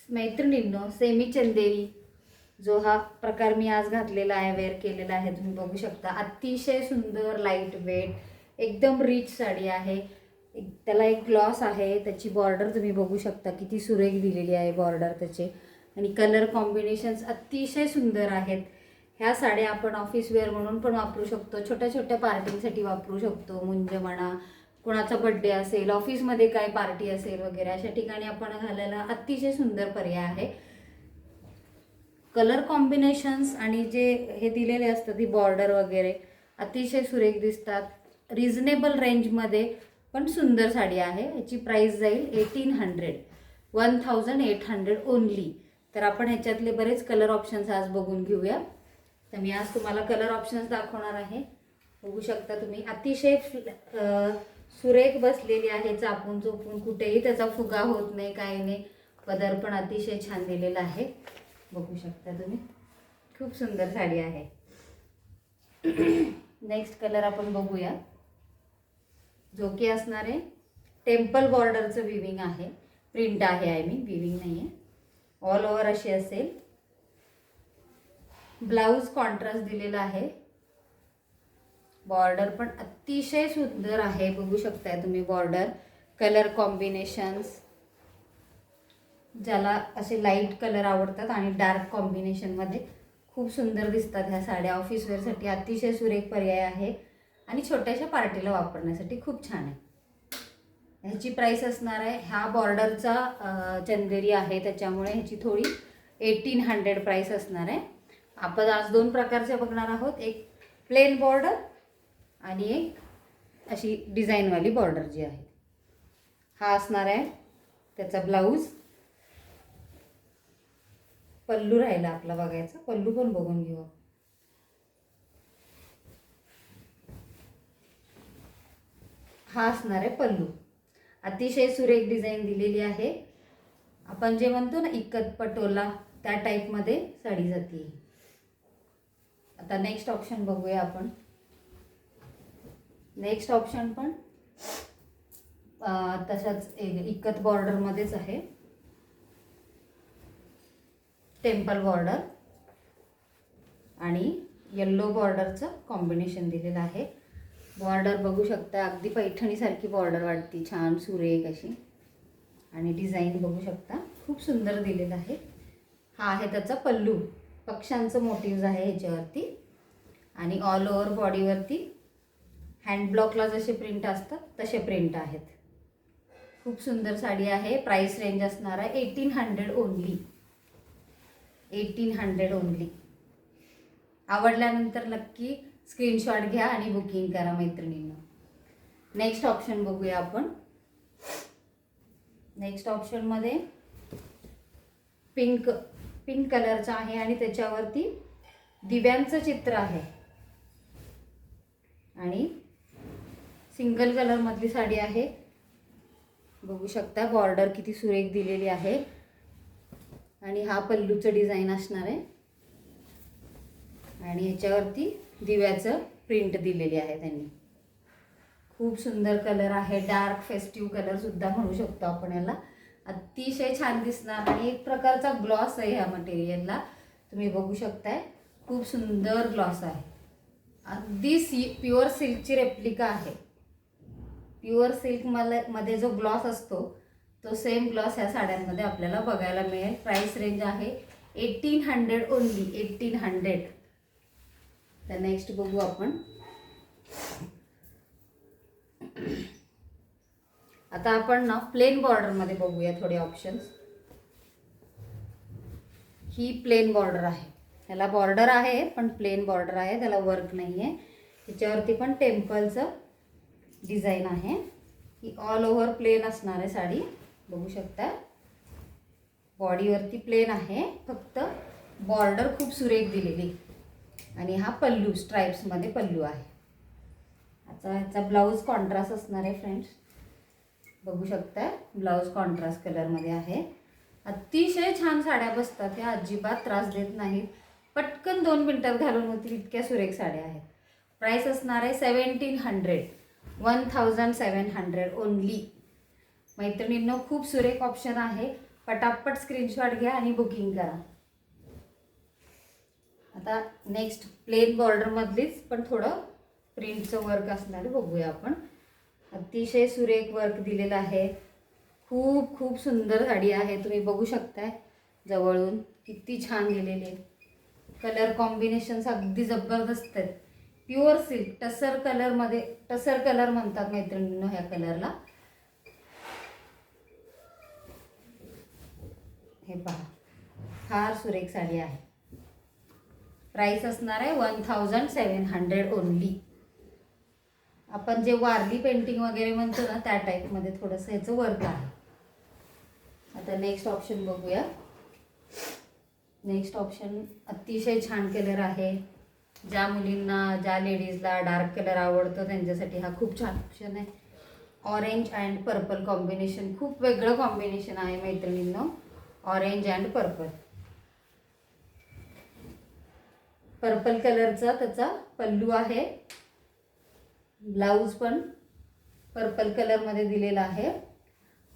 मैत्रिणींनो, सेमी चंदेरी जो हा प्रकार मी आज घातलेला आहे, वेअर केलेला आहे, तुम्ही बघू शकता. अतिशय सुंदर लाईट वेट एकदम रिच साडी आहे. त्याला एक ग्लॉस आहे, त्याची बॉर्डर तुम्ही बघू शकता किती सुरेख दिलेली आहे बॉर्डर त्याचे. आणि कलर कॉम्बिनेशन्स अतिशय सुंदर आहेत. ह्या साड्या आपण ऑफिस वेअर म्हणून पण वापरू शकतो, छोट्या छोट्या पार्टींसाठी वापरू शकतो. म्हणजे म्हणा कोणाचा बड्डे असेल, ऑफिसमध्ये काय पार्टी असेल वगैरे, अशा ठिकाणी आपण घालायला अतिशय सुंदर पर्याय आहे. कलर कॉम्बिनेशन्स आणि जे हे दिलेले असतात ही बॉर्डर वगैरे अतिशय सुरेख दिसतात. रिझनेबल रेंजमध्ये पण सुंदर साडी आहे. याची प्राईस जाईल 1800 ओनली. तर आपण ह्याच्यातले बरेच कलर ऑप्शन्स आज बघून घेऊया. तर मी आज तुम्हाला कलर ऑप्शन्स दाखवणार आहे. बघू शकता तुम्ही, अतिशय सुरेख बसलेली आहे, चापून चोपून कुठेही त्याचा फुगा होत नाही, काही नाही. पदर पण अतिशय छान दिलेला आहे, बघू शकता तुम्ही. खूप सुंदर साडी आहे. नेक्स्ट कलर आपण बघूया, जो की असणार आहे टेम्पल बॉर्डरचं विविंग आहे, प्रिंट आहे. विविंग नाही आहे, ऑल ओव्हर अशी असेल. ब्लाऊज कॉन्ट्रास्ट दिलेला आहे. बॉर्डर पण अतिशय सुंदर आहे, बघू शकताय तुम्ही. बॉर्डर कलर कॉम्बिनेशन्स, ज्याला असे लाईट कलर आवडतात आणि डार्क कॉम्बिनेशनमध्ये खूप सुंदर दिसतात ह्या साड्या. ऑफिस वेअरसाठी अतिशय सुरेख पर्याय आहे आणि छोट्याशा पार्टीला वापरण्यासाठी खूप छान आहे. ह्याची प्राईस असणार आहे, ह्या बॉर्डरचा चंदेरी आहे त्याच्यामुळे ह्याची थोडी 1800 प्राईस असणार आहे. आपण आज दोन प्रकारच्या बघणार आहोत, एक प्लेन बॉर्डर आणि एक अशी डिझाईनवाली बॉर्डर जी आहे. हा असणार आहे त्याचा ब्लाऊज. पल्लू राहिला आपला बघायचा, पल्लू पण बघून घेऊ. हा असणार आहे पल्लू. अतिशय सुरेख डिझाईन दिलेली आहे. आपण जे म्हणतो ना इकत पटोला, त्या टाईपमध्ये साडी जाते. आता नेक्स्ट ऑप्शन बघूया आपण. नेक्स्ट ऑप्शन पण तशाच इकत बॉर्डरमध्येच आहे. टेम्पल बॉर्डर आणि येल्लो बॉर्डरचं कॉम्बिनेशन दिलेलं आहे. बॉर्डर बघू शकता, अगदी पैठणीसारखी बॉर्डर वाटते, छान सुरेख अशी. आणि डिझाईन बघू शकता, खूप सुंदर दिलेलं आहे. हा आहे त्याचा पल्लू, पक्ष्यांचं मोटिव्ज आहे ह्याच्यावरती. आणि ऑल ओव्हर बॉडीवरती हँडब्लॉकला जसे प्रिंट असतात तसे प्रिंट आहेत. खूप सुंदर साडी आहे. प्राइस रेंज असणार आहे 1800 ओनली. 1800 ओनली. आवडल्यानंतर नक्की स्क्रीनशॉट घ्या आणि बुकिंग करा मैत्रिणींना. नेक्स्ट ऑप्शन बघूया आपण. नेक्स्ट ऑप्शनमध्ये पिंक कलरचा आहे आणि त्याच्यावरती दिव्यांचं चित्र आहे. आणि सिंगल कलरमधली साडी आहे, बघू शकता. बॉर्डर किती सुरेख दिलेली आहे. आणि हा पल्लूचं डिझाईन असणार आहे आणि ह्याच्यावरती दिव्याचं प्रिंट दिलेली आहे त्यांनी. खूप सुंदर कलर आहे, डार्क फेस्टिव्ह कलर सुद्धा म्हणू शकतो आपण याला. अतिशय छान दिसणार आणि एक प्रकारचा ग्लॉस आहे ह्या मटेरियलला, तुम्ही बघू शकताय. खूप सुंदर ग्लॉस आहे. अगदी प्युअर सिल्कची रेप्लिका आहे. प्युअर सिल्क मध्ये जो ग्लॉस असतो तो सेम ग्लॉस ह्या साड्यांमध्ये आपल्याला बघायला मिळेल. प्राइस रेंज आहे 1800 ओनली. 1800. तर नेक्स्ट बघू आपण. आता आपण ना प्लेन बॉर्डरमध्ये बघूया थोडे ऑप्शन्स. ही प्लेन बॉर्डर आहे, त्याला बॉर्डर आहे पण प्लेन बॉर्डर आहे, त्याला वर्क नाही आहे. त्याच्यावरती पण टेम्पलचं डिझाईन आहे. ही ऑल ओव्हर प्लेन असणार आहे साडी, बघू शकता. बॉडीवरती प्लेन आहे, फक्त बॉर्डर खूप सुरेख दिलेली. आणि हा पल्लू स्ट्राइप्समध्ये पल्लू आहे. ह्याचा ब्लाऊज कॉन्ट्रास्ट असणार आहे फ्रेंड्स, बघू शकता. ब्लाऊज कॉन्ट्रास्ट कलरमध्ये आहे. अतिशय छान साड्या बसतात, ह्या अजिबात त्रास देत नाहीत. पटकन 2 मिनिटात घालून होतील इतक्या सुरेख साड्या आहेत. प्राइस असणार आहे 1700 ओनली. मैत्रिणींनो, खूप सुरेख ऑप्शन आहे. पटापट स्क्रीनशॉट घ्या आणि बुकिंग करा. आता नेक्स्ट प्लेन बॉर्डरमधलीच पण थोडं प्रिंटचं वर्क असणार बघूया आपण. अतिशय सुरेख वर्क दिलेलं आहे. खूप खूप सुंदर साडी आहे. तुम्ही बघू शकताय जवळून किती छान दिलेली आहे. कलर कॉम्बिनेशन्स अगदी जबरदस्त आहेत. प्युअर सिल्क टसर कलरमध्ये, टसर कलर म्हणतात मैत्रिणींनो ह्या कलरला. हे पहा, फार सुरेख साडी आहे. प्राइस असणार आहे 1700 ओनली. आपण जे वारली पेंटिंग वगैरे म्हणतो ना त्या टाईपमध्ये थोडंसं ह्याचं वर्क आहे. आता नेक्स्ट ऑप्शन बघूया. नेक्स्ट ऑप्शन अतिशय छान कलर आहे. ज्या मुलींना, ज्या लेडीजला डार्क कलर आवडतो त्यांच्यासाठी हा खूप छान ऑप्शन आहे. ऑरेंज अँड पर्पल कॉम्बिनेशन, खूप वेगळं कॉम्बिनेशन आहे मैत्रिणींनो. Orange and purple. पर्पल कलरचा त्याचा पल्लू आहे. ब्लाऊज पण पर्पल कलरमध्ये दिलेला आहे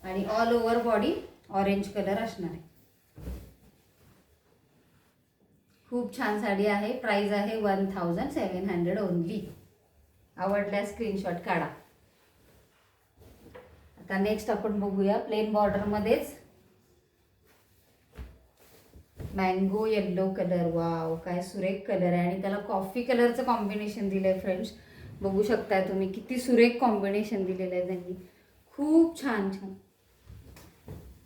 आणि all over body orange colour असणार आहे. खूप छान साडी आहे. प्राइस आहे 1700 ओनली. आवडल्यास स्क्रीनशॉट काढा. आता नेक्स्ट आपण बघूया प्लेन बॉर्डरमध्येच मँगो येल्लो कलर. वाव, काय सुरेख कलर आहे आणि त्याला कॉफी कलरचं कॉम्बिनेशन दिलं आहे फ्रेंड्स. बघू शकताय तुम्ही किती सुरेख कॉम्बिनेशन दिलेलं आहे त्यांनी. खूप छान छान,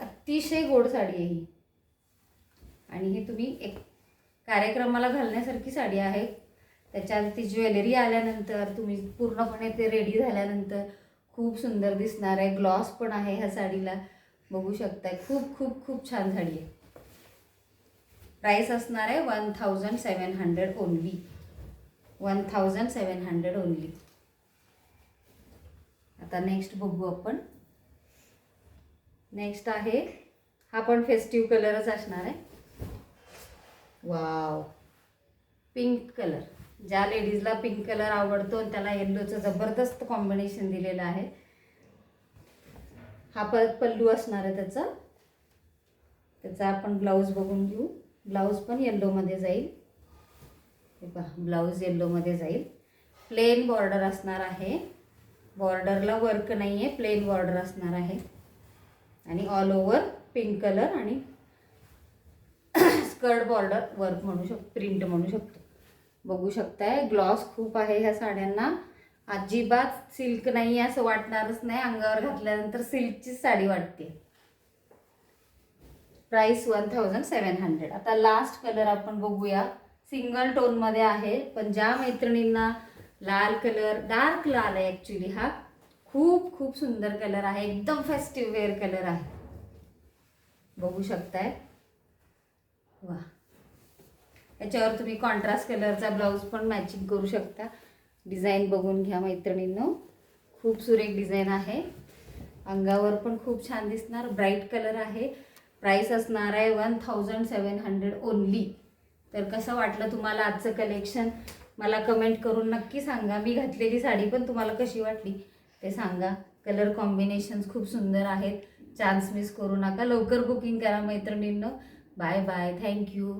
अतिशय गोड साडी आहे ही. आणि ही तुम्ही एक कार्यक्रमाला घालण्यासारखी साडी आहे. त्याच्यात ती ज्वेलरी आल्यानंतर तुम्ही पूर्णपणे ते रेडी झाल्यानंतर खूप सुंदर दिसणार आहे. ग्लॉस पण आहे ह्या साडीला, बघू शकताय. खूप खूप खूप छान साडी आहे. प्राइस असणार आहे 1700 ओनली. 1700 ओनली. आता नेक्स्ट बघू आपण. नेक्स्ट आहे, हा पण फेस्टिव्ह कलरच असणार आहे. Wow, pink colour. ज्या लेडीजला पिंक कलर आवडतो आणि त्याला येल्लोचं जबरदस्त कॉम्बिनेशन दिलेलं आहे. हा परत पल्लू असणार आहे त्याचा. त्याचा आपण ब्लाऊज बघून घेऊ. ब्लाऊज पण येल्लोमध्ये जाईल. हे पहा, ब्लाऊज येल्लोमध्ये जाईल. प्लेन बॉर्डर असणार आहे. बॉर्डरला वर्क नाही आहे, प्लेन बॉर्डर असणार आहे. आणि ऑल ओव्हर पिंक कलर आणि स्कर्ट बॉर्डर वर्क म्हणू शकतो, प्रिंट म्हणू शकतो. बघू शकताय ग्लॉस खूप आहे ह्या साड्यांना. अजिबात सिल्क नाही आहे असं वाटणारच नाही. अंगावर घातल्यानंतर सिल्कचीच साडी वाटते. प्राइस 1700. आता लास्ट कलर आपण बघूया. सिंगल टोनमध्ये आहे, पण ज्या मैत्रिणींना लाल कलर, डार्क लाल आहे ॲक्च्युली हा, खूप खूप सुंदर कलर आहे. एकदम फेस्टिव्ह वेअर कलर आहे. बघू शकताय. वा, याच्यावर तुम्ही कॉन्ट्रास्ट कलरचा ब्लाऊज पण मॅचिंग करू शकता. डिझाईन बघून घ्या मैत्रिणींनो, खूप सुरेख डिझाईन आहे. अंगावर पण खूप छान दिसणार. ब्राईट कलर आहे. प्राइस असणार आहे 1700 ओनली. तर कसं वाटलं तुम्हाला आजचं कलेक्शन मला कमेंट करून नक्की सांगा. मी घातलेली साडी पण तुम्हाला कशी वाटली ते सांगा. कलर कॉम्बिनेशन्स खूप सुंदर आहेत. चान्स मिस करू नका. लवकर बुकिंग करा मैत्रिणींनो. Bye bye. थँक्यू.